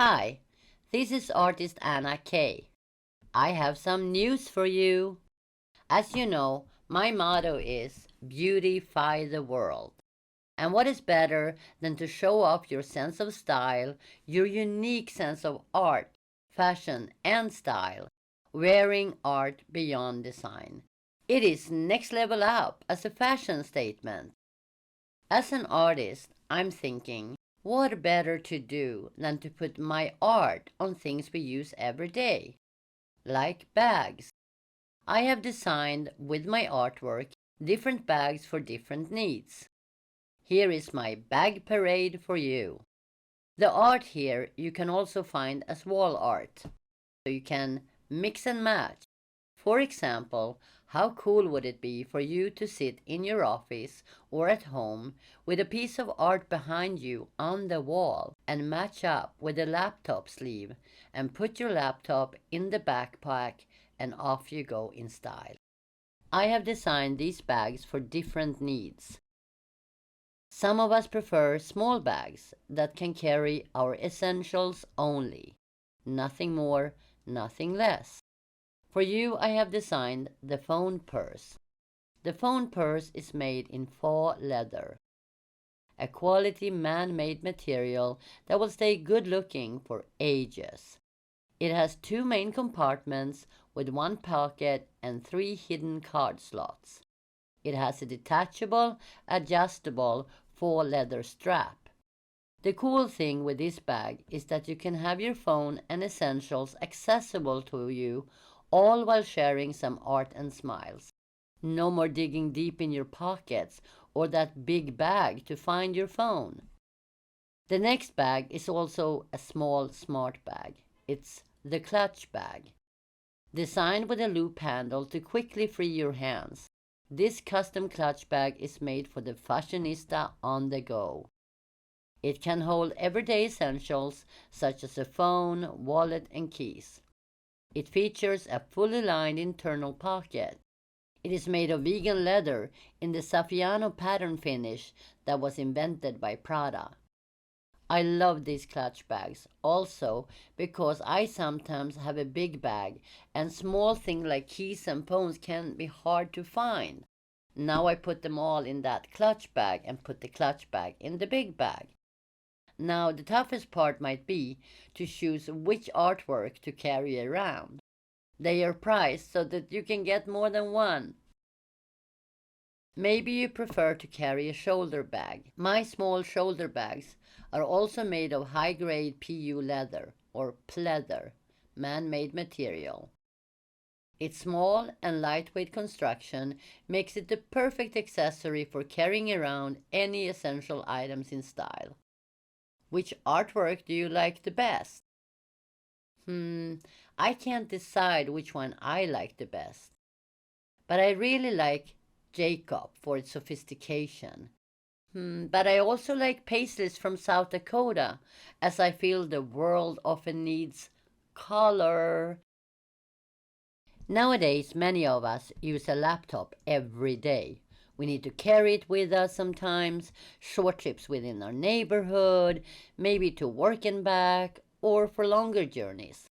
Hi, this is artist Anna Kay. I have some news for you. As you know, my motto is Beautify the world. And what is better than to show off your sense of style, your unique sense of art, fashion, and style, wearing art beyond design? It is next level up as a fashion statement. As an artist, I'm thinking, what better to do than to put my art on things we use every day, like bags. I have designed with my artwork different bags for different needs. Here is my bag parade for you. The art here you can also find as wall art, so you can mix and match. For example, how cool would it be for you to sit in your office or at home with a piece of art behind you on the wall and match up with a laptop sleeve and put your laptop in the backpack and off you go in style. I have designed these bags for different needs. Some of us prefer small bags that can carry our essentials only. Nothing more, nothing less. For you, I have designed the phone purse. The phone purse is made in faux leather, a quality man-made material that will stay good-looking for ages. It has two main compartments with one pocket and three hidden card slots. It has a detachable, adjustable faux leather strap. The cool thing with this bag is that you can have your phone and essentials accessible to you all while sharing some art and smiles. No more digging deep in your pockets or that big bag to find your phone. The next bag is also a small smart bag. It's the clutch bag. Designed with a loop handle to quickly free your hands. This custom clutch bag is made for the fashionista on the go. It can hold everyday essentials such as a phone, wallet, and keys. It features a fully lined internal pocket. It is made of vegan leather in the Saffiano pattern finish that was invented by Prada. I love these clutch bags also because I sometimes have a big bag and small things like keys and phones can be hard to find. Now I put them all in that clutch bag and put the clutch bag in the big bag. Now the toughest part might be to choose which artwork to carry around. They are priced so that you can get more than one. Maybe you prefer to carry a shoulder bag. My small shoulder bags are also made of high-grade PU leather or pleather, man-made material. Its small and lightweight construction makes it the perfect accessory for carrying around any essential items in style. Which artwork do you like the best? I can't decide which one I like the best. But I really like Jacob for its sophistication. But I also like paisleys from South Dakota, as I feel the world often needs color. Nowadays, many of us use a laptop every day. We need to carry it with us sometimes, short trips within our neighborhood, maybe to work and back, or for longer journeys.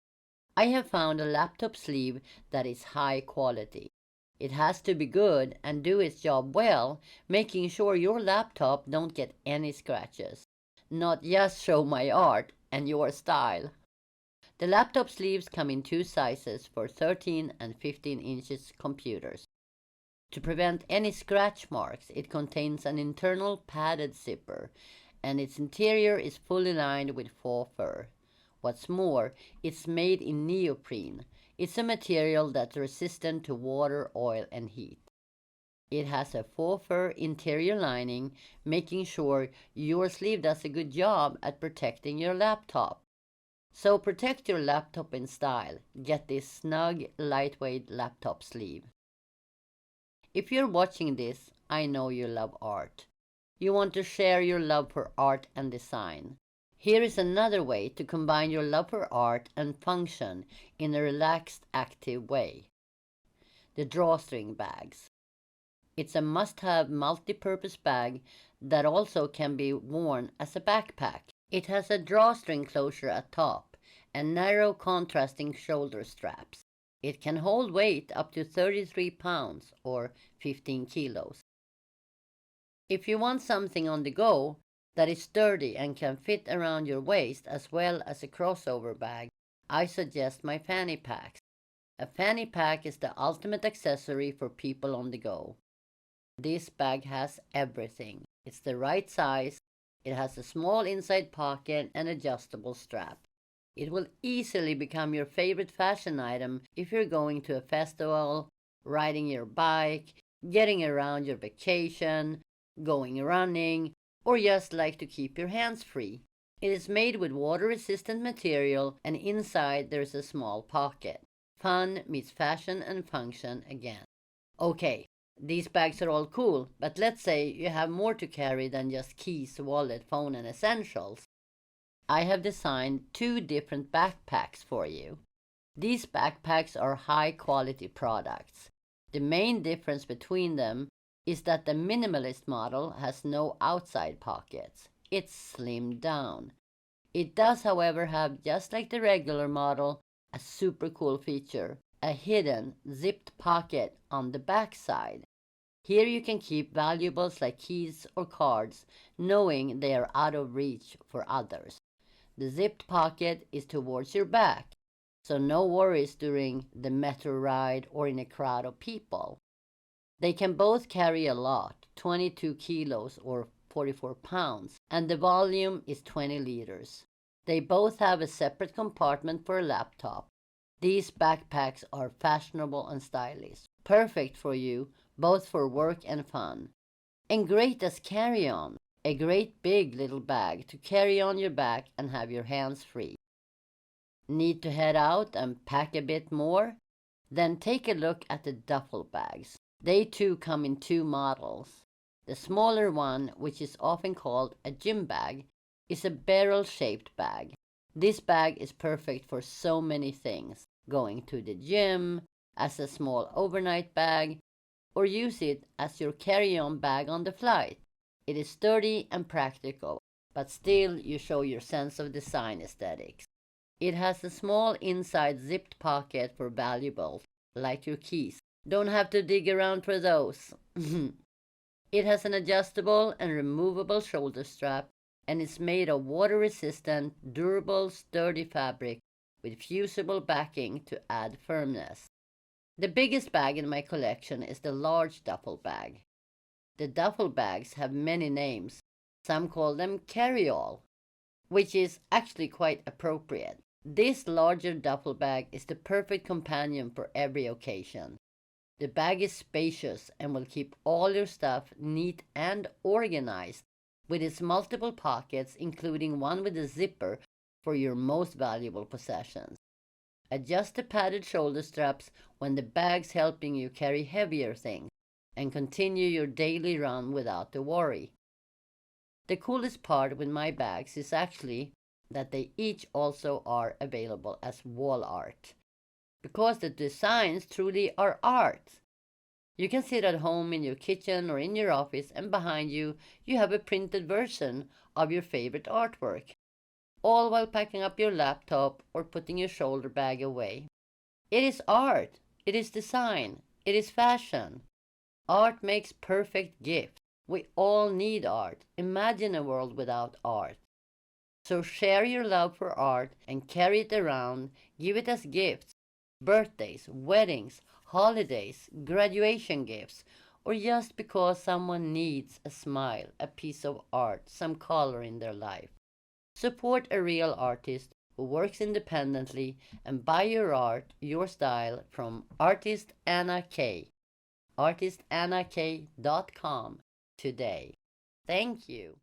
I have found a laptop sleeve that is high quality. It has to be good and do its job well, making sure your laptop don't get any scratches. Not just show my art and your style. The laptop sleeves come in two sizes for 13 and 15 inches computers. To prevent any scratch marks, it contains an internal padded zipper, and its interior is fully lined with faux fur. What's more, it's made in neoprene. It's a material that's resistant to water, oil, and heat. It has a faux fur interior lining, making sure your sleeve does a good job at protecting your laptop. So protect your laptop in style. Get this snug, lightweight laptop sleeve. If you're watching this, I know you love art. You want to share your love for art and design. Here is another way to combine your love for art and function in a relaxed, active way. The drawstring bags. It's a must-have multi-purpose bag that also can be worn as a backpack. It has a drawstring closure at top and narrow contrasting shoulder straps. It can hold weight up to 33 pounds or 15 kilos. If you want something on the go that is sturdy and can fit around your waist as well as a crossover bag, I suggest my fanny packs. A fanny pack is the ultimate accessory for people on the go. This bag has everything. It's the right size. It has a small inside pocket and adjustable strap. It will easily become your favorite fashion item if you're going to a festival, riding your bike, getting around your vacation, going running, or just like to keep your hands free. It is made with water-resistant material and inside there's a small pocket. Fun meets fashion and function again. Okay, these bags are all cool, but let's say you have more to carry than just keys, wallet, phone, and essentials. I have designed 2 different backpacks for you. These backpacks are high-quality products. The main difference between them is that the minimalist model has no outside pockets. It's slimmed down. It does, however, have, just like the regular model, a super cool feature, a hidden zipped pocket on the back side. Here you can keep valuables like keys or cards, knowing they are out of reach for others. The zipped pocket is towards your back, so no worries during the metro ride or in a crowd of people. They can both carry a lot, 22 kilos or 44 pounds, and the volume is 20 liters. They both have a separate compartment for a laptop. These backpacks are fashionable and stylish, perfect for you, both for work and fun. And great as carry-on, a great big little bag to carry on your back and have your hands free. Need to head out and pack a bit more? Then take a look at the duffel bags. They too come in 2 models. The smaller one, which is often called a gym bag, is a barrel-shaped bag. This bag is perfect for so many things. Going to the gym, as a small overnight bag, or use it as your carry-on bag on the flight. It is sturdy and practical, but still you show your sense of design aesthetics. It has a small inside zipped pocket for valuables, like your keys. Don't have to dig around for those. It has an adjustable and removable shoulder strap and is made of water-resistant, durable, sturdy fabric with fusible backing to add firmness. The biggest bag in my collection is the large duffel bag. The duffel bags have many names. Some call them carry-all, which is actually quite appropriate. This larger duffel bag is the perfect companion for every occasion. The bag is spacious and will keep all your stuff neat and organized with its multiple pockets, including one with a zipper for your most valuable possessions. Adjust the padded shoulder straps when the bag's helping you carry heavier things and continue your daily run without the worry. The coolest part with my bags is actually that they each also are available as wall art, because the designs truly are art. You can sit at home in your kitchen or in your office, and behind you, you have a printed version of your favorite artwork, all while packing up your laptop or putting your shoulder bag away. It is art. It is design. It is fashion. Art makes perfect gifts. We all need art. Imagine a world without art. So share your love for art and carry it around. Give it as gifts. Birthdays, weddings, holidays, graduation gifts, or just because someone needs a smile, a piece of art, some color in their life. Support a real artist who works independently and buy your art, your style from artist Anna K. artistannak.com today. Thank you.